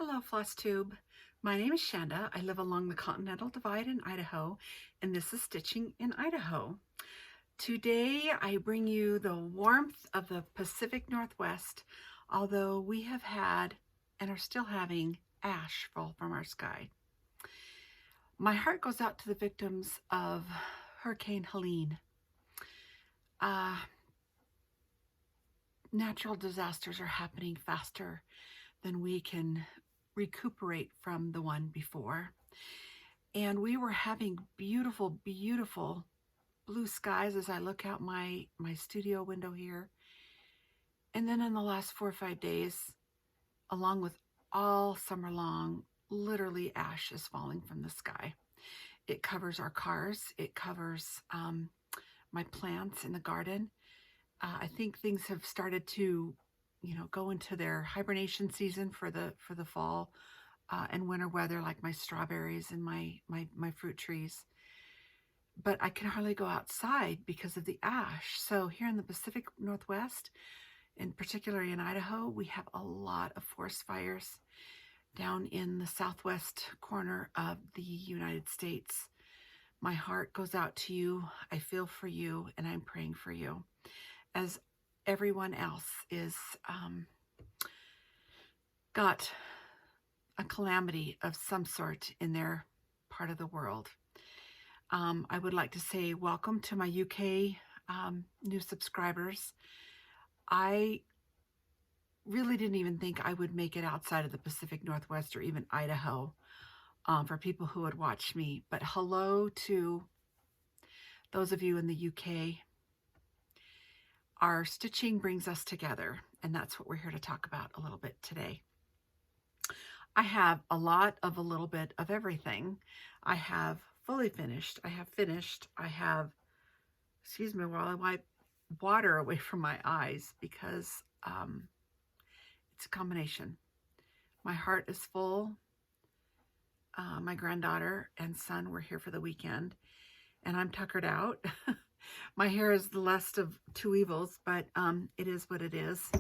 Hello, FlossTube. My name is Shanda. I live along the Continental Divide in Idaho, and this is Stitching in Idaho. Today, I bring you the warmth of the Pacific Northwest, although we have had and are still having ash fall from our sky. My heart goes out to the victims of Hurricane Helene. Natural disasters are happening faster than we can recuperate from the one before. And we were having beautiful, beautiful blue skies as I look out my studio window here. And then in the last 4 or 5 days, along with all summer long, literally ash is falling from the sky. It covers our cars. It covers my plants in the garden. I think things have started to go into their hibernation season for the fall and winter weather, like my strawberries and my fruit trees. But I can hardly go outside because of the ash. So here in the Pacific Northwest, and particularly in Idaho, we have a lot of forest fires down in the southwest corner of the United States. My heart goes out to you. I feel for you, and I'm praying for you, as everyone else is got a calamity of some sort in their part of the world. I would like to say welcome to my UK new subscribers. I really didn't even think I would make it outside of the Pacific Northwest or even Idaho for people who would watch me. But hello to those of you in the UK. Our stitching brings us together, and that's what we're here to talk about a little bit today. I have a lot of a little bit of everything. I have fully finished. I have finished. I have, excuse me while I wipe water away from my eyes because it's a combination. My heart is full. My granddaughter and son were here for the weekend, and I'm tuckered out. My hair is the less of two evils, but it is what it is.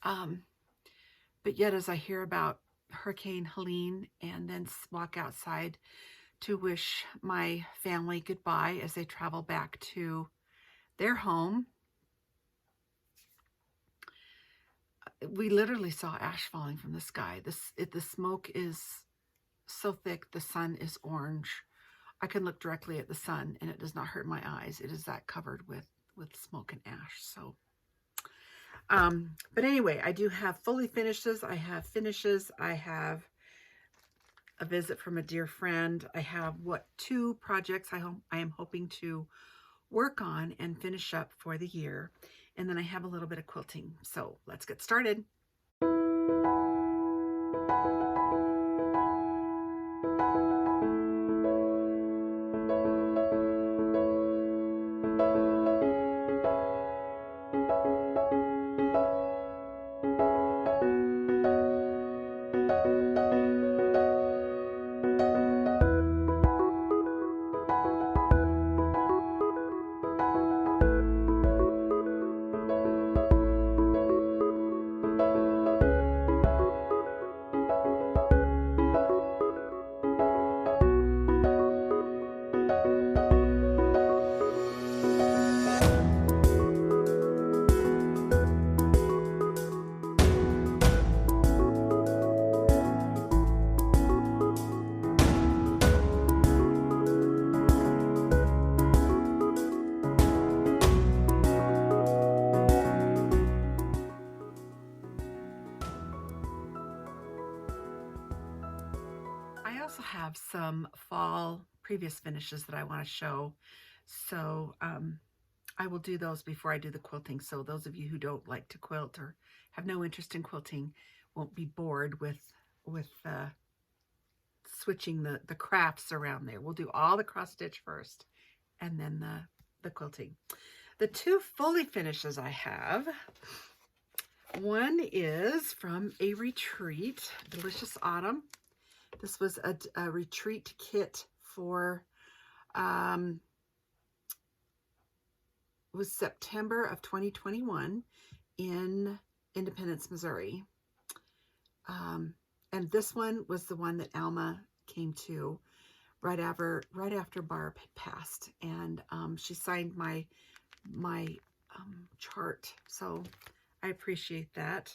But yet, as I hear about Hurricane Helene and then walk outside to wish my family goodbye as they travel back to their home, we literally saw ash falling from the sky. The smoke is so thick, the sun is orange. I can look directly at the sun and it does not hurt my eyes. It is that covered with smoke and ash. So, but anyway, I do have fully finishes. I have finishes. I have a visit from a dear friend. I have 2 projects I am hoping to work on and finish up for the year. And then I have a little bit of quilting. So let's get started. I also have some fall previous finishes that I want to show. So I will do those before I do the quilting. So those of you who don't like to quilt or have no interest in quilting won't be bored with switching the crafts around there. We'll do all the cross stitch first and then the quilting. The 2 fully finishes I have, one is from a retreat, Delicious Autumn. This was a retreat kit for, it was September of 2021 in Independence, Missouri. And this one was the one that Alma came to right after Barb had passed, and she signed my chart, so I appreciate that.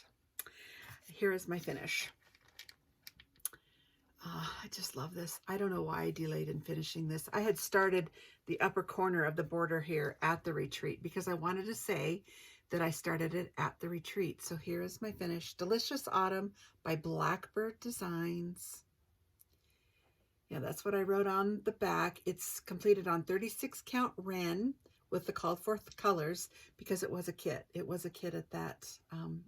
Here is my finish. I just love this. I don't know why I delayed in finishing this. I had started the upper corner of the border here at the retreat because I wanted to say that I started it at the retreat. So here is my finish. Delicious Autumn by Blackbird Designs. Yeah, that's what I wrote on the back. It's completed on 36 count Ren with the called for colors because it was a kit. It was a kit at that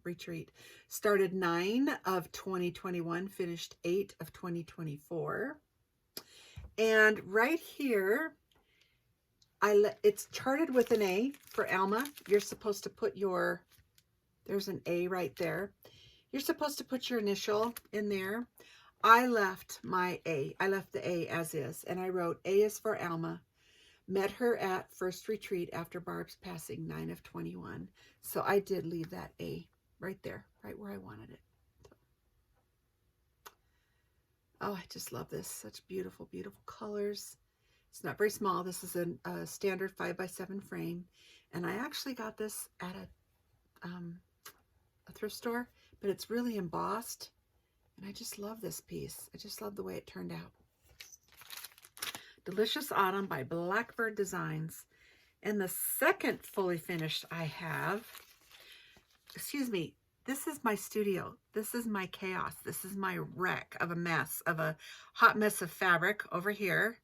retreat. Started 9 of 2021, finished 8 of 2024. And right here, it's charted with an A for Alma. You're supposed to put your, there's an A right there. You're supposed to put your initial in there. I left my A. I left the A as is, and I wrote, A is for Alma. Met her at first retreat after Barb's passing, 9 of 21. So I did leave that A right there, right where I wanted it. Oh, I just love this. Such beautiful, beautiful colors. It's not very small. This is a standard 5x7 frame. And I actually got this at a thrift store, but it's really embossed. And I just love this piece. I just love the way it turned out. Delicious Autumn by Blackbird Designs. And the second fully finished I have, excuse me, this is my studio. This is my chaos. This is my wreck of a mess, of a hot mess of fabric over here.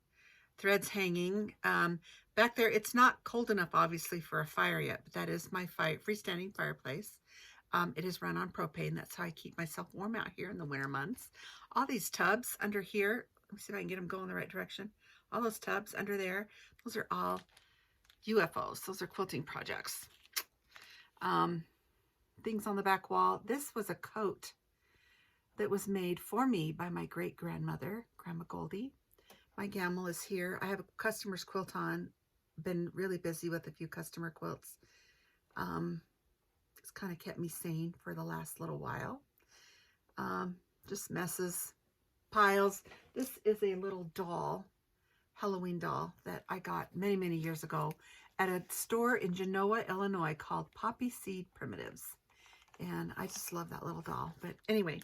Threads hanging. Back there, it's not cold enough, obviously, for a fire yet, but that is my freestanding fireplace. It is run on propane. That's how I keep myself warm out here in the winter months. All these tubs under here, let me see if I can get them going the right direction. All those tubs under there, those are all UFOs. Those are quilting projects. Things on the back wall. This was a coat that was made for me by my great-grandmother, Grandma Goldie. My gammal is here. I have a customer's quilt on. Been really busy with a few customer quilts. It's kind of kept me sane for the last little while. Just messes, piles. This is a little doll, Halloween doll that I got many, many years ago at a store in Genoa, Illinois called Poppy Seed Primitives. And I just love that little doll. But anyway,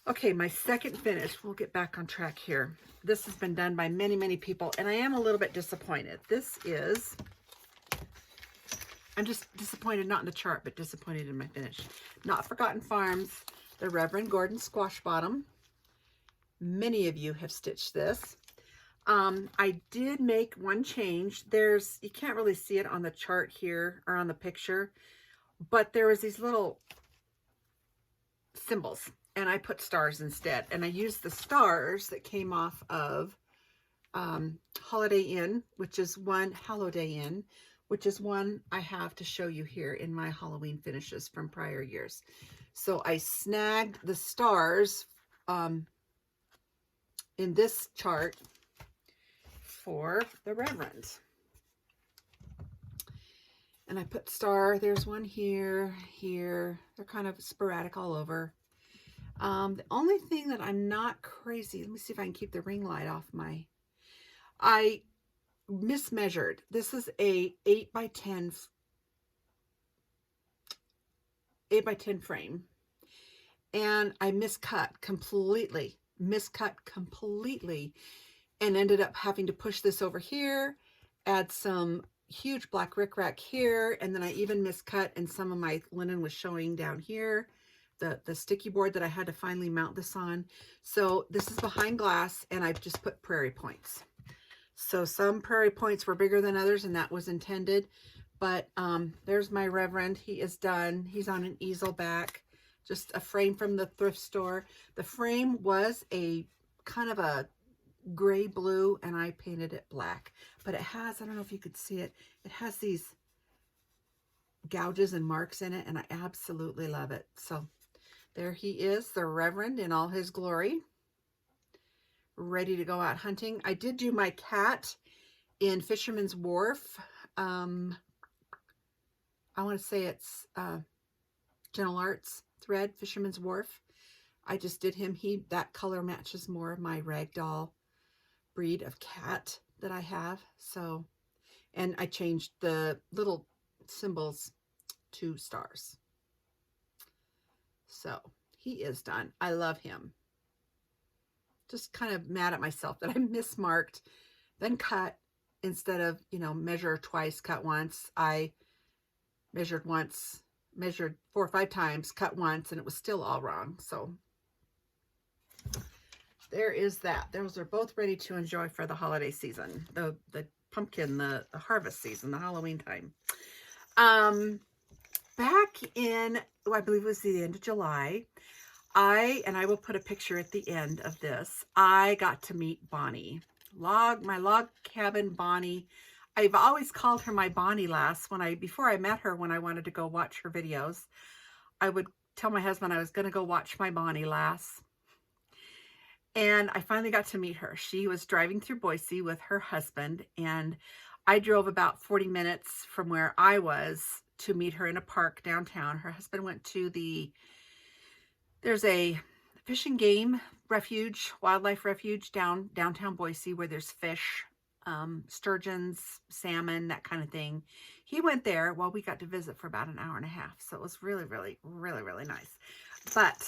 okay, my second finish. We'll get back on track here. This has been done by many, many people, and I am a little bit disappointed. This is, I'm just disappointed, not in the chart, but disappointed in my finish. Not Forgotten Farms, the Reverend Gordon Squash Bottom. Many of you have stitched this. I did make one change. You can't really see it on the chart here or on the picture, but there was these little symbols, and I put stars instead. And I used the stars that came off of Holiday Inn, which is one, Holiday Inn, which is one I have to show you here in my Halloween finishes from prior years. So I snagged the stars in this chart for the Reverend. And I put star, there's one here, here. They're kind of sporadic all over. The only thing that I'm not crazy, let me see if I can keep the ring light off my, I mismeasured. This is a 8x10 frame. And I miscut completely, and ended up having to push this over here, add some huge black rickrack here, and then I even miscut, and some of my linen was showing down here, the sticky board that I had to finally mount this on. So this is behind glass, and I've just put prairie points. So some prairie points were bigger than others, and that was intended. But there's my Reverend. He is done. He's on an easel back, just a frame from the thrift store. The frame was a kind of a gray blue, and I painted it black, but it has, I don't know if you could see it, it has these gouges and marks in it, and I absolutely love it. So there he is, the Reverend in all his glory, ready to go out hunting. I did do my cat in Fisherman's Wharf. I want to say it's Gentle Arts thread, Fisherman's Wharf. I just did him. That color matches more of my ragdoll breed of cat that I have. So, and I changed the little symbols to stars. So he is done. I love him. Just kind of mad at myself that I mismarked, then cut instead of, measure twice, cut once. I measured once, measured 4 or 5 times, cut once, and it was still all wrong. So there is that. Those are both ready to enjoy for the holiday season. The pumpkin, the harvest season, the Halloween time. Back in, I believe it was the end of July, I will put a picture at the end of this, I got to meet Bonnie. My log cabin Bonnie. I've always called her my Bonnie lass. Before I met her, when I wanted to go watch her videos, I would tell my husband I was going to go watch my Bonnie lass. And I finally got to meet her. She was driving through Boise with her husband, and I drove about 40 minutes from where I was to meet her in a park downtown. Her husband went to there's a fish and game refuge, wildlife refuge downtown Boise, where there's fish, sturgeons, salmon, that kind of thing. He went there. Well, we got to visit for about an hour and a half. So it was really, really, really, really nice. But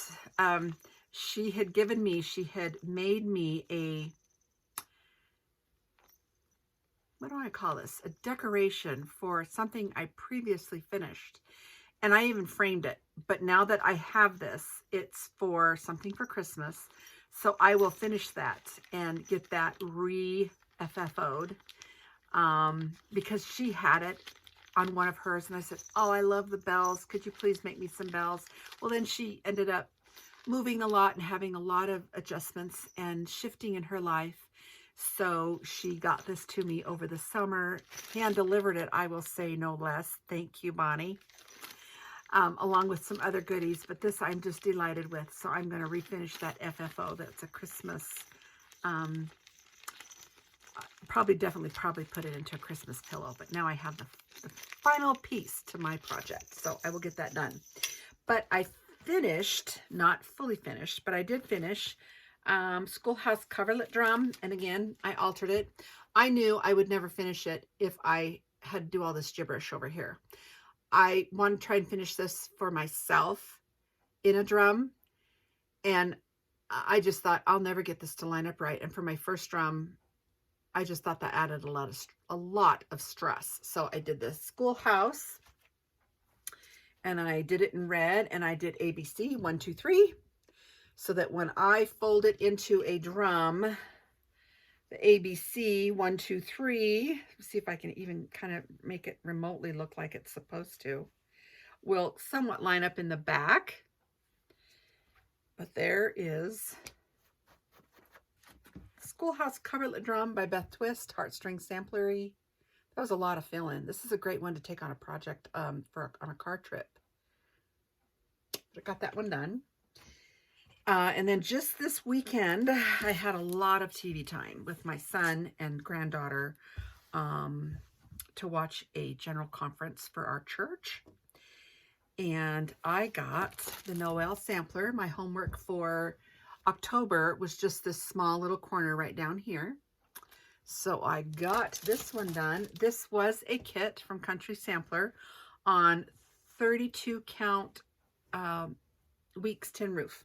she had made me what do I call this? A decoration for something I previously finished. And I even framed it. But now that I have this, it's for something for Christmas. So I will finish that and get that re-FFO'd. Because she had it on one of hers. And I said, oh, I love the bells. Could you please make me some bells? Well, then she ended up moving a lot and having a lot of adjustments and shifting in her life. So she got this to me over the summer, hand delivered it, I will say, no less. Thank you, Bonnie. Along with some other goodies, but this I'm just delighted with. So I'm going to refinish that FFO. That's a Christmas, definitely put it into a Christmas pillow, but now I have the final piece to my project. So I will get that done. But I finished, not fully finished, but I did finish Schoolhouse Coverlet Drum. And again, I altered it. I knew I would never finish it if I had to do all this gibberish over here. I want to try and finish this for myself in a drum. And I just thought I'll never get this to line up right. And for my first drum, I just thought that added a lot of stress. So I did the Schoolhouse, and I did it in red, and I did ABC 1, 2, 3. So that when I fold it into a drum, the ABC 1, 2, 3, see if I can even kind of make it remotely look like it's supposed to, will somewhat line up in the back. But there is Schoolhouse Coverlet Drum by Beth Twist, Heartstring Samplery. That was a lot of fill-in. This is a great one to take on a project on a car trip. But I got that one done. And then just this weekend, I had a lot of TV time with my son and granddaughter to watch a general conference for our church. And I got the Noel sampler. My homework for October was just this small little corner right down here. So I got this one done. This was a kit from Country Sampler on 32 count Weeks Tin Roof.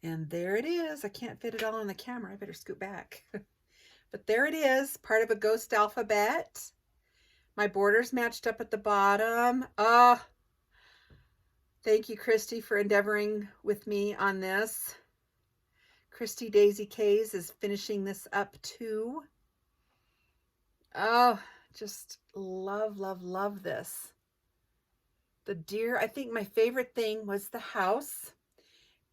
And there it is. I can't fit it all on the camera. I better scoot back. But there it is, part of a ghost alphabet. My borders matched up at the bottom. Thank you, Christy, for endeavoring with me on this. Christy Daisy Kays is finishing this up too. Oh, just love, love, love this. The deer, I think my favorite thing was the house.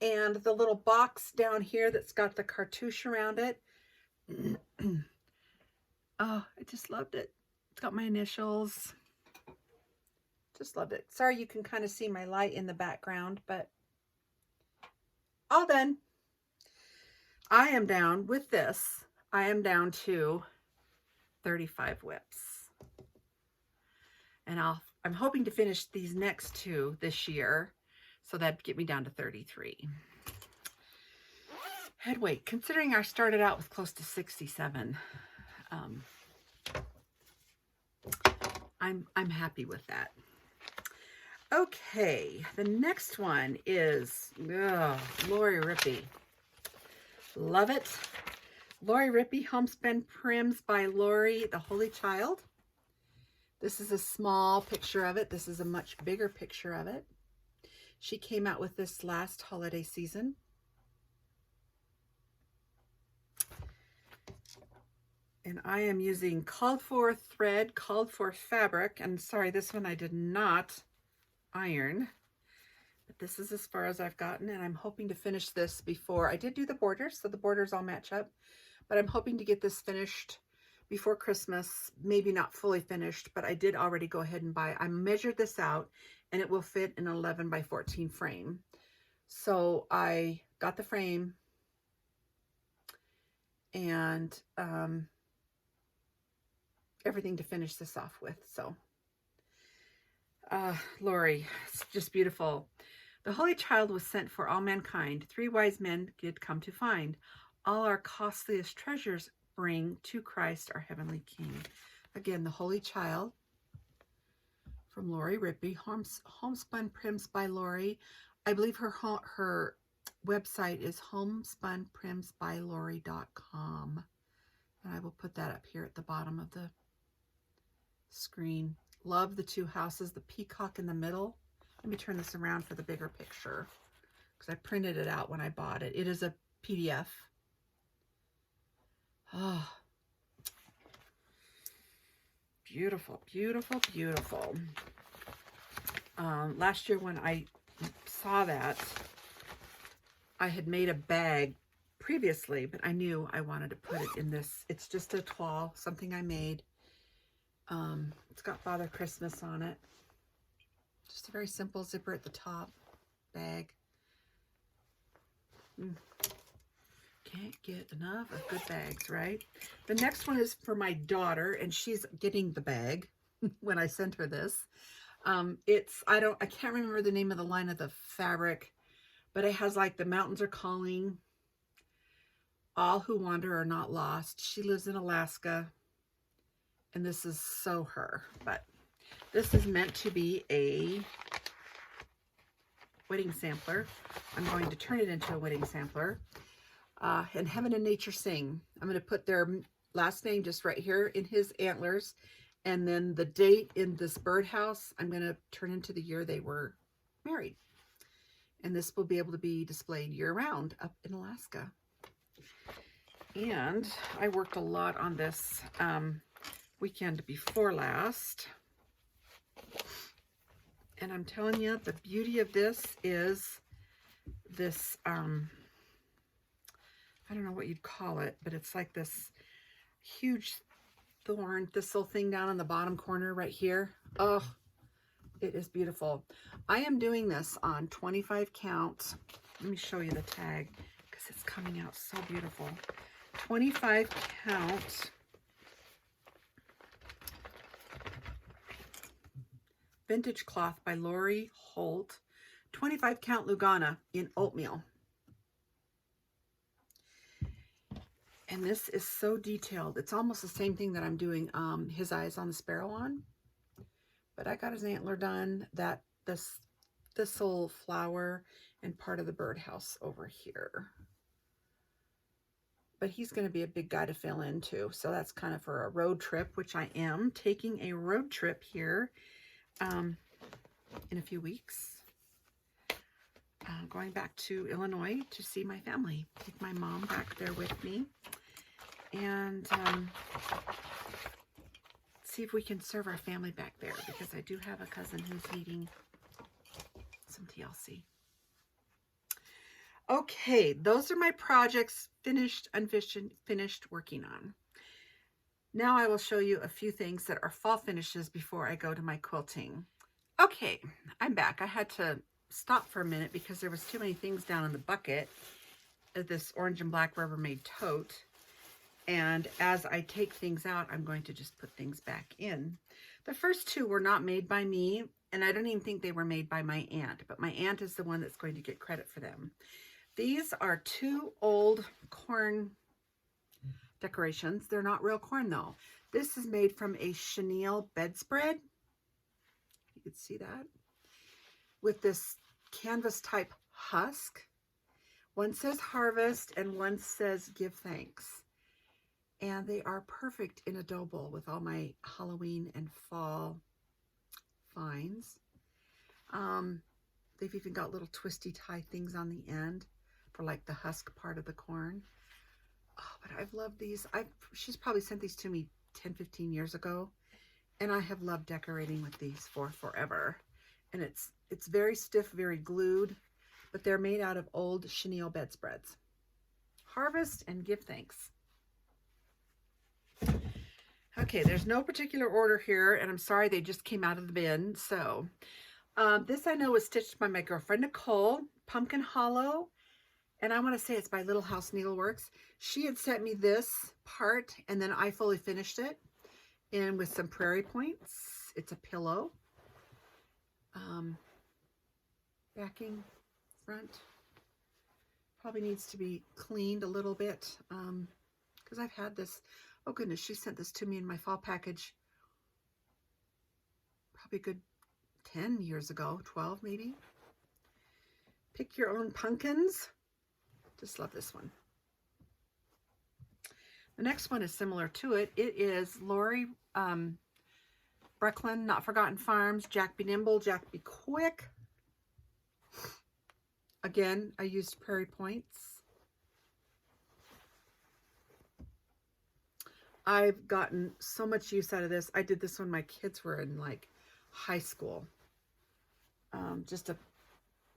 And the little box down here that's got the cartouche around it. Oh, I just loved it. It's got my initials. Just loved it. Sorry you can kind of see my light in the background, but all done. I am down with this. I am down to 35 whips. And I'm hoping to finish these next two this year. So that'd get me down to 33. Head weight, considering I started out with close to 67, I'm happy with that. Okay, the next one is Lori Rippey. Love it. Lori Rippey, Homespun Prims by Lori, the Holy Child. This is a small picture of it. This is a much bigger picture of it. She came out with this last holiday season. And I am using called for thread, called for fabric. And sorry, this one I did not iron. But this is as far as I've gotten. And I'm hoping to finish this before. I did do the borders, so the borders all match up. But I'm hoping to get this finished before Christmas. Maybe not fully finished, but I did already go ahead and buy. I measured this out, and it will fit an 11 by 14 frame. So I got the frame. And everything to finish this off with. So Lori, it's just beautiful. The Holy Child was sent for all mankind. 3 wise men did come to find. All our costliest treasures bring to Christ our heavenly King. Again, the Holy Child from Lori Rippey, Homespun Prims by Lori. I believe her website is homespunprimsbylori.com. And I will put that up here at the bottom of the screen. Love the 2 houses, the peacock in the middle. Let me turn this around for the bigger picture because I printed it out when I bought it. It is a PDF. Oh, beautiful, beautiful, beautiful. Last year when I saw that, I had made a bag previously, but I knew I wanted to put it in this. It's just a toile, something I made. It's got Father Christmas on it. Just a very simple zipper at the top bag. Can't get enough of good bags, right? The next one is for my daughter, and she's getting the bag when I sent her this. I can't remember the name of the line of the fabric, but it has like the mountains are calling. All who wander are not lost. She lives in Alaska, and this is so her. But this is meant to be a wedding sampler. I'm going to turn it into a wedding sampler. And Heaven and Nature Sing. I'm going to put their last name just right here in his antlers. And then the date in this birdhouse, I'm going to turn into the year they were married. And this will be able to be displayed year-round up in Alaska. And I worked a lot on this weekend before last. And I'm telling you, the beauty of this is this, I don't know what you'd call it, but it's like this huge thorn thistle thing down in the bottom corner right here. Oh, it is beautiful. I am doing this on 25 count. Let me show you the tag because it's coming out so beautiful. 25 count vintage cloth by Lori Holt. 25 count Lugana in oatmeal. And this is so detailed. It's almost the same thing that I'm doing his eyes on the sparrow on. But I got his antler done, this thistle flower, and part of the birdhouse over here. But he's going to be a big guy to fill in too. So that's kind of for a road trip, which I am taking a road trip here in a few weeks. Going back to Illinois to see my family. Take my mom back there with me. And see if we can serve our family back there, because I do have a cousin who's needing some TLC. Okay, those are my projects finished, unfinished, working on. Now I will show you a few things that are fall finishes before I go to my quilting. Okay, I'm back. I had to stop for a minute because there was too many things down in the bucket of this orange and black Rubbermaid tote. And as I take things out, I'm going to just put things back in. The first two were not made by me. And I don't even think they were made by my aunt, but my aunt is the one that's going to get credit for them. These are 2 old corn decorations. They're not real corn though. This is made from a chenille bedspread. You can see that. With this canvas type husk. One says harvest and one says give thanks. And they are perfect in a dough bowl with all my Halloween and fall finds. They've even got little twisty tie things on the end for like the husk part of the corn. Oh, but I've loved these. She's probably sent these to me 10, 15 years ago. And I have loved decorating with these for forever. And it's very stiff, very glued, but they're made out of old chenille bedspreads. Harvest and give thanks. Okay, there's no particular order here, and I'm sorry they just came out of the bin. So this I know was stitched by my girlfriend Nicole, Pumpkin Hollow, and I want to say it's by Little House Needleworks. She had sent me this part, and then I fully finished it, and with some prairie points. It's a pillow. Backing, front. Probably needs to be cleaned a little bit, because I've had this. Oh goodness, she sent this to me in my fall package probably a good 10 years ago, 12 maybe. Pick your own pumpkins. Just love this one. The next one is similar to it. It is Lori Brecklin, Not Forgotten Farms, Jack Be Nimble, Jack Be Quick. Again, I used prairie points. I've gotten so much use out of this. I did this when my kids were in like high school. Just a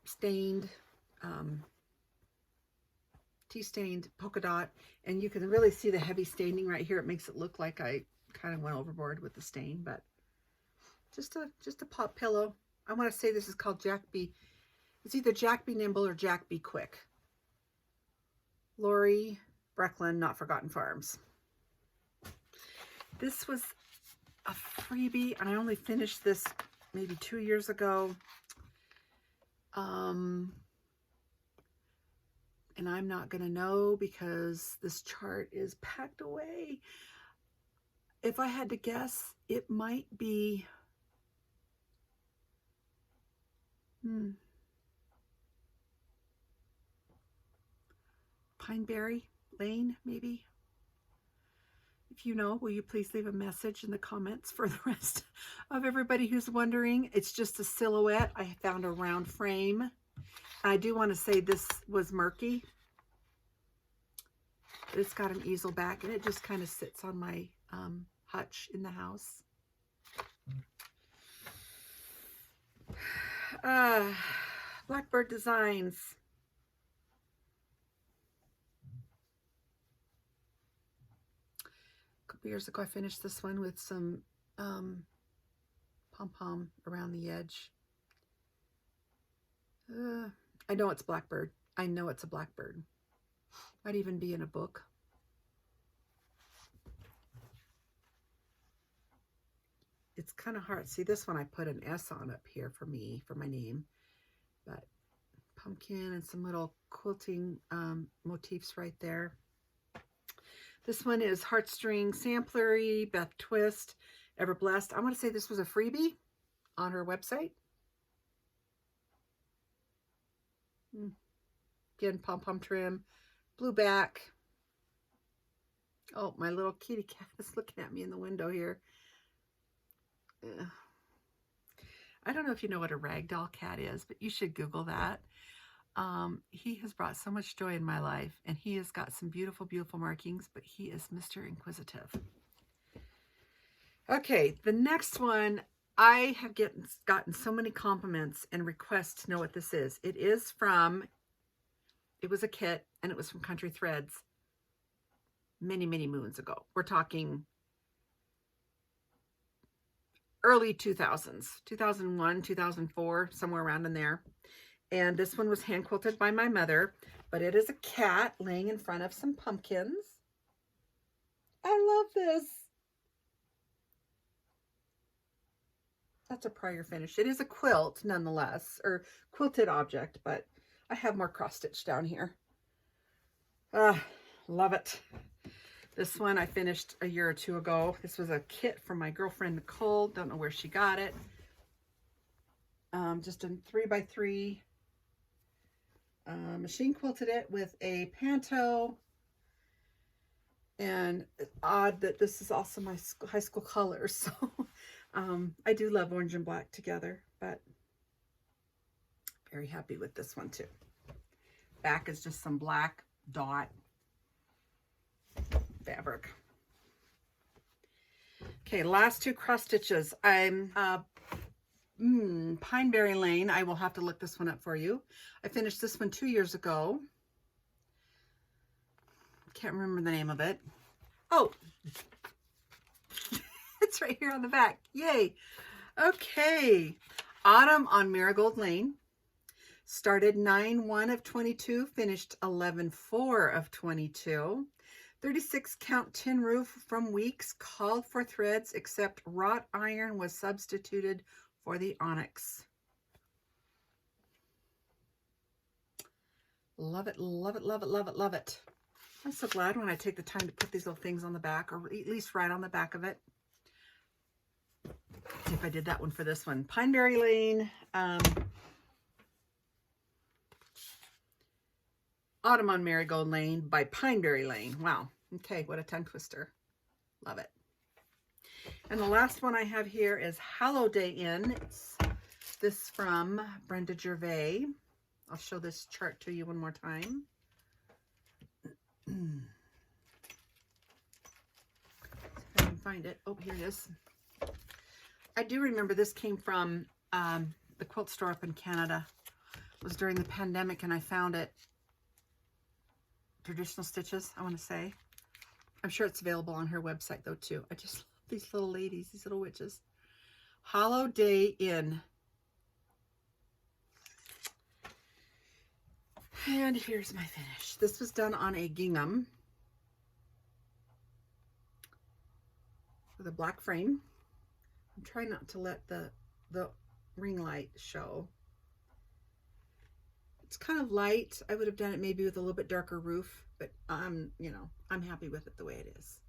stained, tea-stained polka dot. And you can really see the heavy staining right here. It makes it look like I kind of went overboard with the stain, but just a pop pillow. I want to say this is called Jack Be. It's either Jack Be Nimble or Jack Be Quick. Lori Brecklin, Not Forgotten Farms. This was a freebie, and I only finished this maybe 2 years ago. And I'm not going to know because this chart is packed away. If I had to guess, it might be Pineberry Lane, maybe. If you know, will you please leave a message in the comments for the rest of everybody who's wondering? It's just a silhouette. I found a round frame. I do want to say this was murky. It's got an easel back, and it just kind of sits on my hutch in the house. Blackbird Designs. A couple years ago, I finished this one with some pom-pom around the edge. I know it's Blackbird. I know it's a blackbird. Might even be in a book. It's kind of hard. See, this one I put an S on up here for me, for my name. But pumpkin and some little quilting motifs right there. This one is Heartstring Samplery, Beth Twist, Ever Blessed. I want to say this was a freebie on her website. Again, pom-pom trim, blue back. Oh, my little kitty cat is looking at me in the window here. I don't know if you know what a ragdoll cat is, but you should Google that. He has brought so much joy in my life, and he has got some beautiful, beautiful markings, but he is Mr. Inquisitive. Okay, the next one, I have gotten so many compliments and requests to know what this is. It was a kit, and it was from Country Threads many, many moons ago. We're talking early 2000s, 2001, 2004, somewhere around in there. And this one was hand quilted by my mother, but it is a cat laying in front of some pumpkins. I love this. That's a prior finish. It is a quilt nonetheless, or quilted object, but I have more cross stitch down here. Love it. This one I finished a year or two ago. This was a kit from my girlfriend Nicole. Don't know where she got it. Just a 3x3. Machine quilted it with a panto. And it's odd that this is also my high school colors. So I do love orange and black together, but very happy with this one too. Back is just some black dot fabric. Okay, last two cross stitches. I'm Pineberry Lane. I will have to look this one up for you. I finished this one 2 years ago. Can't remember the name of it. Oh, it's right here on the back. Yay. Okay. Autumn on Marigold Lane. Started 9/1 of 22, finished 11/4 of 22. 36 count tin roof from Weeks, called for threads, except wrought iron was substituted for the onyx. Love it, love it, love it, love it, love it. I'm so glad when I take the time to put these little things on the back, or at least right on the back of it. Let's see if I did that one for this one. Pineberry Lane. Autumn on Marigold Lane by Pineberry Lane. Wow. Okay, what a tongue twister. Love it. And the last one I have here is Hallow Day Inn. It's this from Brenda Gervais. I'll show this chart to you one more time. If I can find it. Oh, here it is. I do remember this came from the quilt store up in Canada. It was during the pandemic and I found it. Traditional Stitches, I want to say. I'm sure it's available on her website though too. I just love these little ladies, these little witches. Hallow Day Inn. And here's my finish. This was done on a gingham with a black frame. I'm trying not to let the ring light show. It's kind of light. I would have done it maybe with a little bit darker roof, but you know, I'm happy with it the way it is.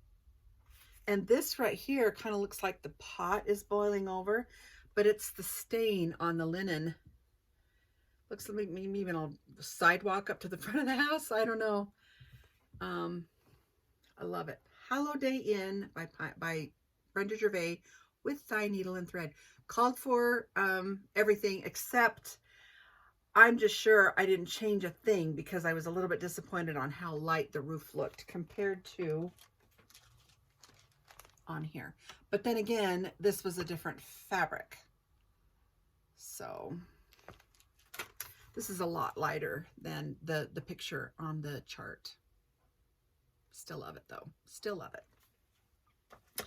And this right here kind of looks like the pot is boiling over, but it's the stain on the linen. Looks like maybe even a sidewalk up to the front of the house. I don't know. I love it. Hallow Day Inn by Brenda Gervais with thigh needle and thread. Called for everything except I'm just sure I didn't change a thing because I was a little bit disappointed on how light the roof looked compared to on here. But then again, this was a different fabric. So this is a lot lighter than the picture on the chart. Still love it though. Still love it.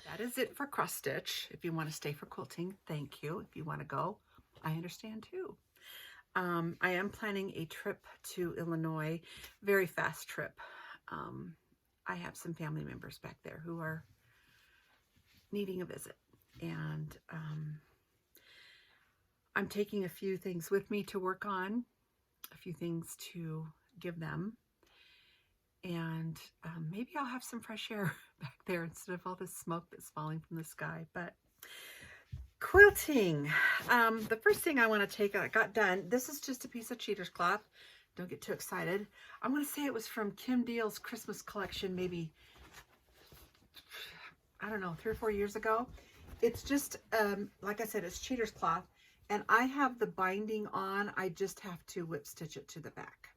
That is it for cross stitch. If you want to stay for quilting, thank you. If you want to go, I understand too. I am planning a trip to Illinois, very fast trip. I have some family members back there who are needing a visit, and I'm taking a few things with me to work on, a few things to give them, and maybe I'll have some fresh air back there instead of all this smoke that's falling from the sky. But quilting, the first thing I want to take, I got done. This is just a piece of cheater's cloth. Don't get too excited. I'm going to say it was from Kim Deal's Christmas collection, maybe, I don't know, 3 or 4 years ago. It's just, like I said, it's cheater's cloth, and I have the binding on. I just have to whip stitch it to the back.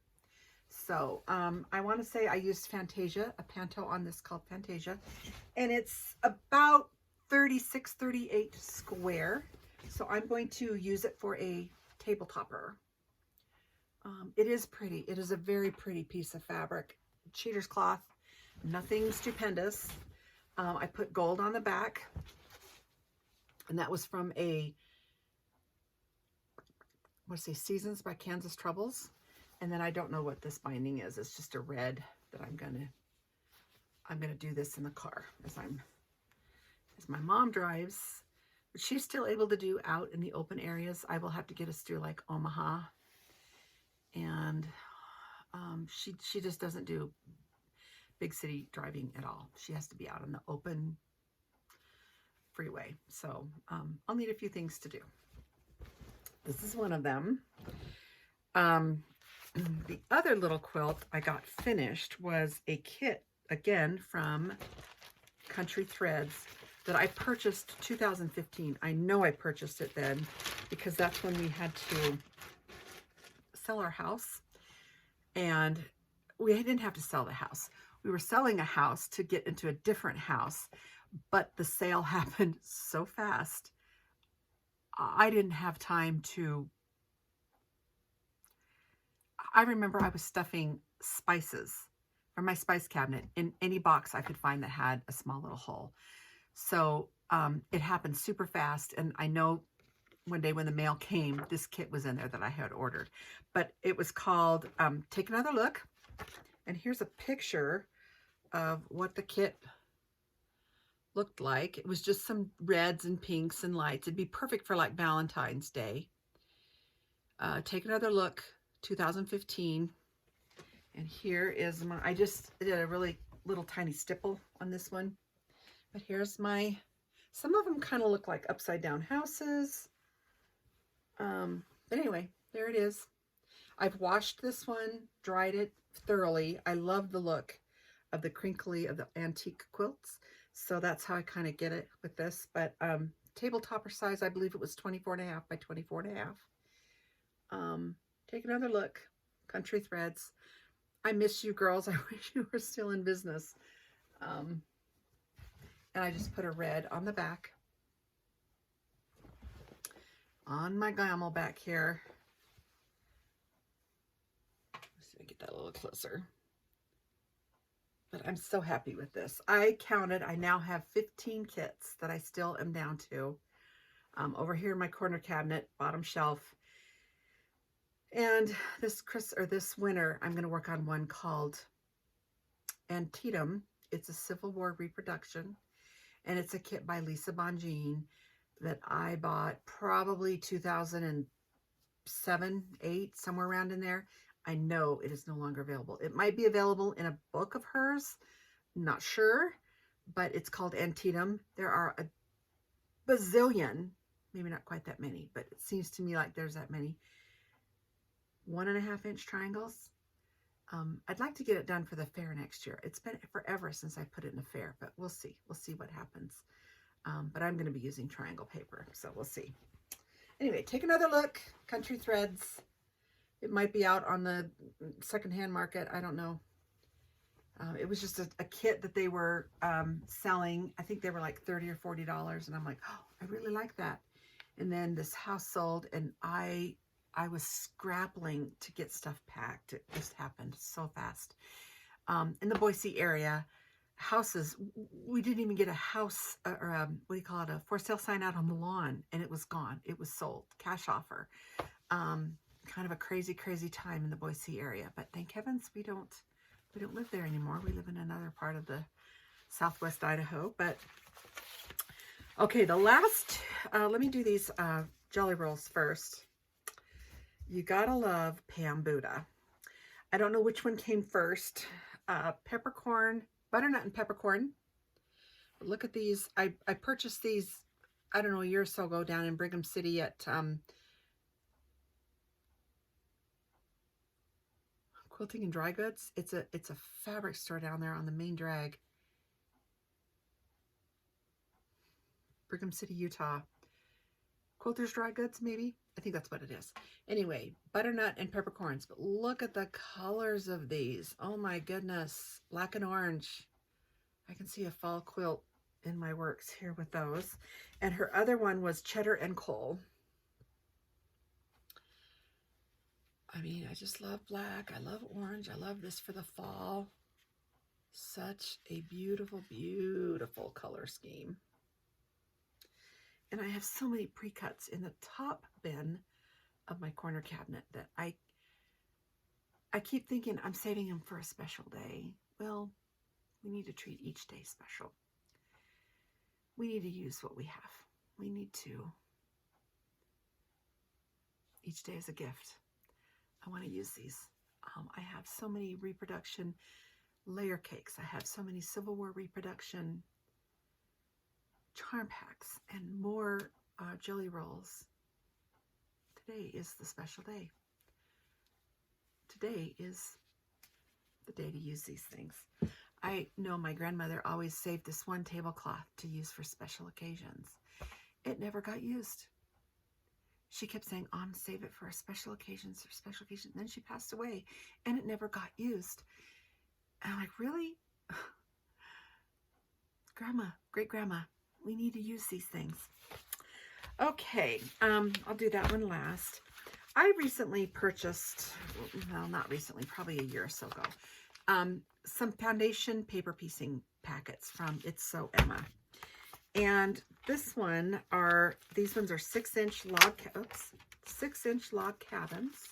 So I want to say I used Fantasia, a panto on this called Fantasia, and it's about 36, 38 square. So I'm going to use it for a table topper. It is pretty. It is a very pretty piece of fabric. Cheater's cloth, nothing stupendous. I put gold on the back, and that was from a, what's it, Seasons by Kansas Troubles. And then I don't know what this binding is. It's just a red that I'm gonna do this in the car as my mom drives But she's still able to do out in the open areas. I will have to get us through like Omaha. And she just doesn't do big city driving at all. She has to be out on the open freeway. So I'll need a few things to do. This is one of them. The other little quilt I got finished was a kit, again, from Country Threads that I purchased 2015. I know I purchased it then because that's when we had to sell our house. And we didn't have to sell the house. We were selling a house to get into a different house, but the sale happened so fast. I didn't have time to... I remember I was stuffing spices from my spice cabinet in any box I could find that had a small little hole. So it happened super fast. And I know one day when the mail came, this kit was in there that I had ordered. But it was called Take Another Look. And here's a picture of what the kit looked like. It was just some reds and pinks and lights. It'd be perfect for like Valentine's Day. Take Another Look, 2015. And here is my, I just did a really little tiny stipple on this one. But here's my, some of them kind of look like upside down houses. But anyway, there it is. I've washed this one, dried it thoroughly. I love the look of the crinkly of the antique quilts. So that's how I kind of get it with this. But table topper size, I believe it was 24.5 by 24.5. Take Another Look, Country Threads. I miss you girls. I wish you were still in business. And I just put a red on the back. On my gamel back here. Let's see if I get that a little closer. But I'm so happy with this. I counted, I now have 15 kits that I still am down to. Over here in my corner cabinet, bottom shelf. And this winter, I'm going to work on one called Antietam. It's a Civil War reproduction. And it's a kit by Lisa Bonjean that I bought probably 2007, 8, somewhere around in there. I know it is no longer available. It might be available in a book of hers. Not sure, but it's called Antietam. There are a bazillion, maybe not quite that many, but it seems to me like there's that many 1.5 inch triangles. I'd like to get it done for the fair next year. It's been forever since I put it in a fair, but we'll see. We'll see what happens. But I'm going to be using triangle paper, so we'll see. Anyway, Take Another Look, Country Threads. It might be out on the secondhand market. I don't know. It was just a kit that they were selling. I think they were like $30 or $40. And I'm like, oh, I really like that. And then this house sold, and I was scrapping to get stuff packed. It just happened so fast. In the Boise area, houses, we didn't even get a house, or what do you call it, a for sale sign out on the lawn, and it was gone. It was sold, cash offer. Kind of a crazy, crazy time in the Boise area, but thank heavens we don't live there anymore. We live in another part of the Southwest Idaho. But okay, the last, let me do these jelly rolls first. You gotta love Pam Buddha. I don't know which one came first. Peppercorn, butternut and peppercorn. But look at these. I purchased these, I don't know, a year or so ago down in Brigham City at Quilting and Dry Goods. It's a fabric store down there on the main drag. Brigham City, Utah. Quilters Dry Goods, maybe? I think that's what it is. Anyway, butternut and peppercorns. But look at the colors of these. Oh my goodness. Black and orange. I can see a fall quilt in my works here with those. And her other one was cheddar and coal. I mean, I just love black. I love orange. I love this for the fall. Such a beautiful, beautiful color scheme. And I have so many pre-cuts in the top bin of my corner cabinet that I keep thinking I'm saving them for a special day. Well, we need to treat each day special. We need to use what we have. we need to. Each day is a gift. I want to use these. I have so many reproduction layer cakes. I have so many silverware reproduction charm packs and more jelly rolls. Today is the special day. Today is the day to use these things. I know my grandmother always saved this one tablecloth to use for special occasions. It never got used. She kept saying, "Oh, I'm save it for special occasions, for special occasions." And then she passed away and it never got used. And I'm like, really? Grandma, great grandma, we need to use these things. Okay, I'll do that one last. I recently purchased, well, not recently, probably a year or so ago, some foundation paper piecing packets from It's So Emma. And these ones are 6-inch log cabins.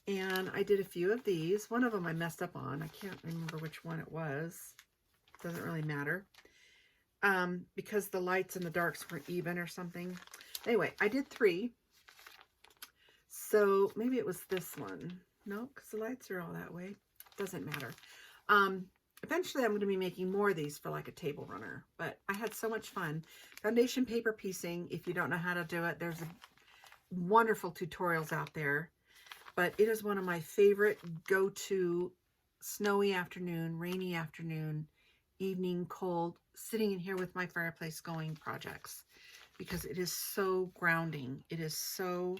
And I did a few of these. One of them I messed up on. I can't remember which one it was. Doesn't really matter. Because the lights and the darks weren't even or something. Anyway, I did 3. So maybe it was this one. No, because the lights are all that way. Doesn't matter. Eventually I'm going to be making more of these for like a table runner. But I had so much fun. Foundation paper piecing. If you don't know how to do it, there's wonderful tutorials out there. But it is one of my favorite go-to snowy afternoon, rainy afternoon, evening, cold, sitting in here with my fireplace going projects. Because it is so grounding. It is so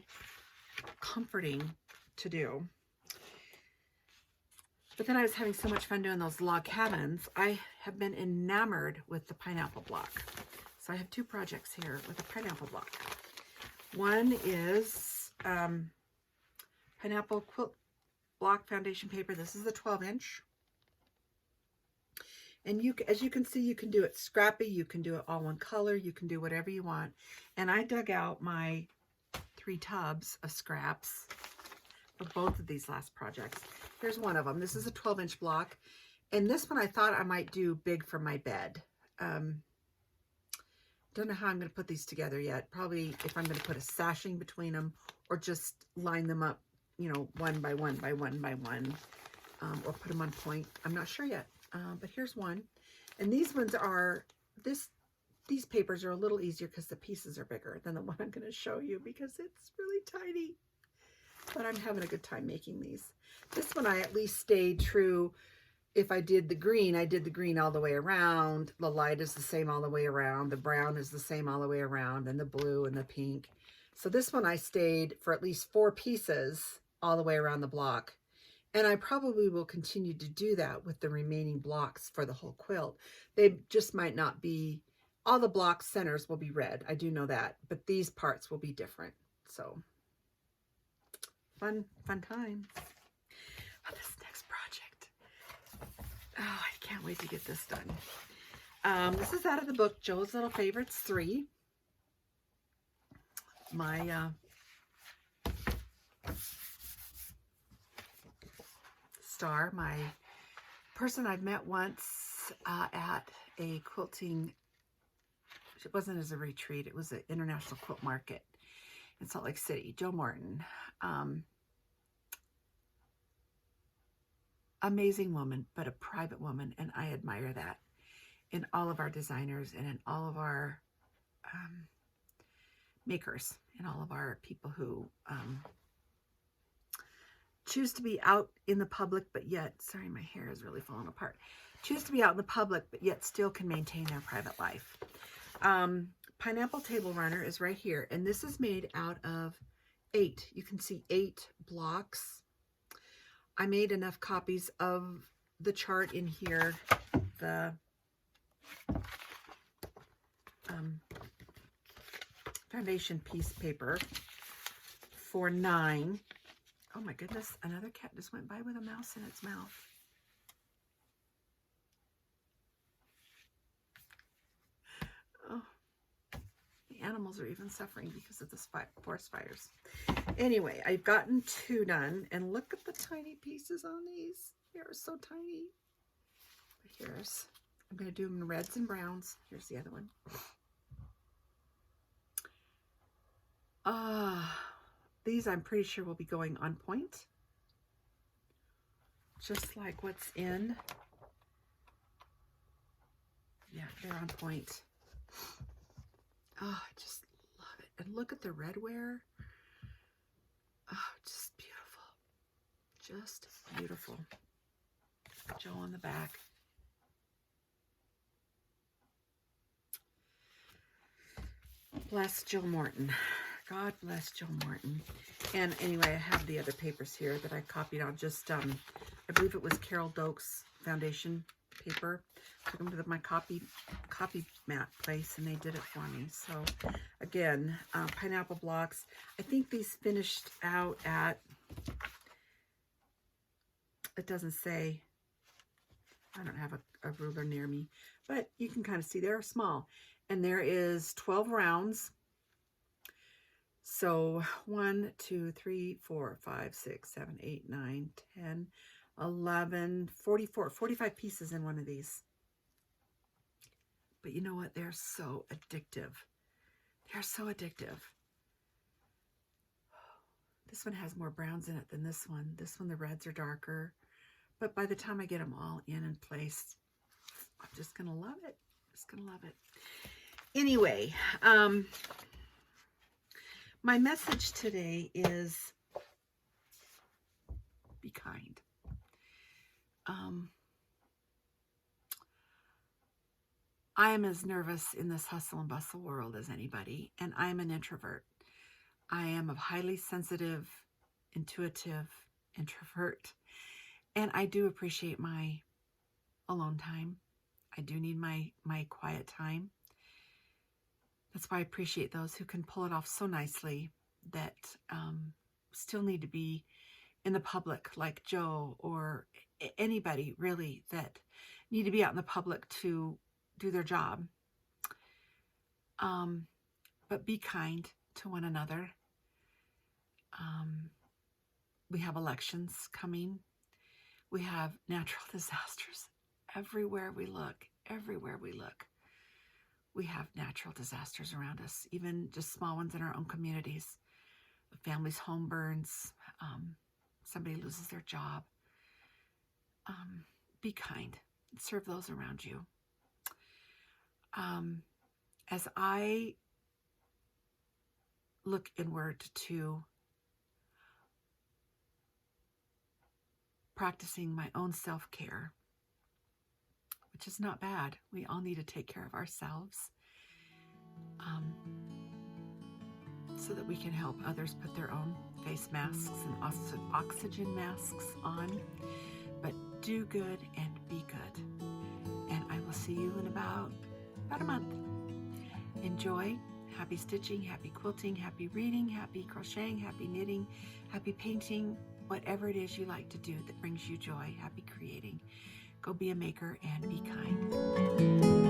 comforting to do. But then I was having so much fun doing those log cabins. I have been enamored with the pineapple block. So I have 2 projects here with a pineapple block. One is pineapple quilt block foundation paper. This is the 12-inch. And as you can see, you can do it scrappy. You can do it all one color. You can do whatever you want. And I dug out my 3 tubs of scraps for both of these last projects. Here's one of them. This is a 12-inch block. And this one I thought I might do big for my bed. Don't know how I'm going to put these together yet. Probably if I'm going to put a sashing between them or just line them up, you know, one by one by one by one, or put them on point. I'm not sure yet. But here's one. And these ones are, these papers are a little easier because the pieces are bigger than the one I'm going to show you because it's really tiny. But I'm having a good time making these. This one I at least stayed true. If I did the green, I did the green all the way around. The light is the same all the way around. The brown is the same all the way around. And the blue and the pink. So this one I stayed for at least 4 pieces all the way around the block. And I probably will continue to do that with the remaining blocks for the whole quilt. They just might not be, all the block centers will be red. I do know that, but these parts will be different. So fun times. Oh, this next project. Oh, I can't wait to get this done. This is out of the book, Joe's Little Favorites 3. My, star, my person I've met once at a quilting, it wasn't as a retreat, it was an international quilt market in Salt Lake City, Joe Morton. Amazing woman, but a private woman, and I admire that in all of our designers and in all of our makers and all of our people who choose to be out in the public, but yet, sorry, my hair is really falling apart. Choose to be out in the public, but yet still can maintain their private life. Pineapple Table Runner is right here, and this is made out of 8. You can see 8 blocks. I made enough copies of the chart in here, the foundation piece paper for 9. Oh my goodness, another cat just went by with a mouse in its mouth. Oh, the animals are even suffering because of the forest fires. Anyway, I've gotten 2 done, and look at the tiny pieces on these. They are so tiny. Here's I'm going to do them in reds and browns. Here's the other one. These I'm pretty sure will be going on point. Just like what's in. Yeah, they're on point. Oh, I just love it. And look at the red wear. Oh, just beautiful. Just beautiful. Joe on the back. Bless Jill Morton. God bless Jill Morton. And anyway, I have the other papers here that I copied on. Just, I believe it was Carol Doak's foundation paper. Took them to my copy mat place, and they did it for me. So, again, pineapple blocks. I think these finished out at, it doesn't say, I don't have a ruler near me, but you can kind of see they're small. And there is 12 rounds. So 1, 2, 3, 4, 5, 6, 7, 8, 9, 10, 11, 44, 45 pieces in one of these. But you know what? They're so addictive. They're so addictive. This one has more browns in it than this one. This one, the reds are darker. But by the time I get them all in and placed, I'm just going to love it. Just going to love it. Anyway, my message today is be kind. I am as nervous in this hustle and bustle world as anybody, and I am an introvert. I am a highly sensitive, intuitive introvert, and I do appreciate my alone time. I do need my quiet time. That's why I appreciate those who can pull it off so nicely that still need to be in the public, like Joe or anybody really that need to be out in the public to do their job. But be kind to one another. We have elections coming. We have natural disasters everywhere we look. Everywhere we look, we have natural disasters around us, even just small ones in our own communities. A family's home burns. Somebody loses their job. Be kind. Serve those around you. As I look inward to practicing my own self-care, which is not bad. We all need to take care of ourselves so that we can help others put their own face masks and oxygen masks on. But do good and be good. And I will see you in about a month. Enjoy. Happy stitching, happy quilting, happy reading, happy crocheting, happy knitting, happy painting, whatever it is you like to do that brings you joy. Happy creating. Go be a maker and be kind.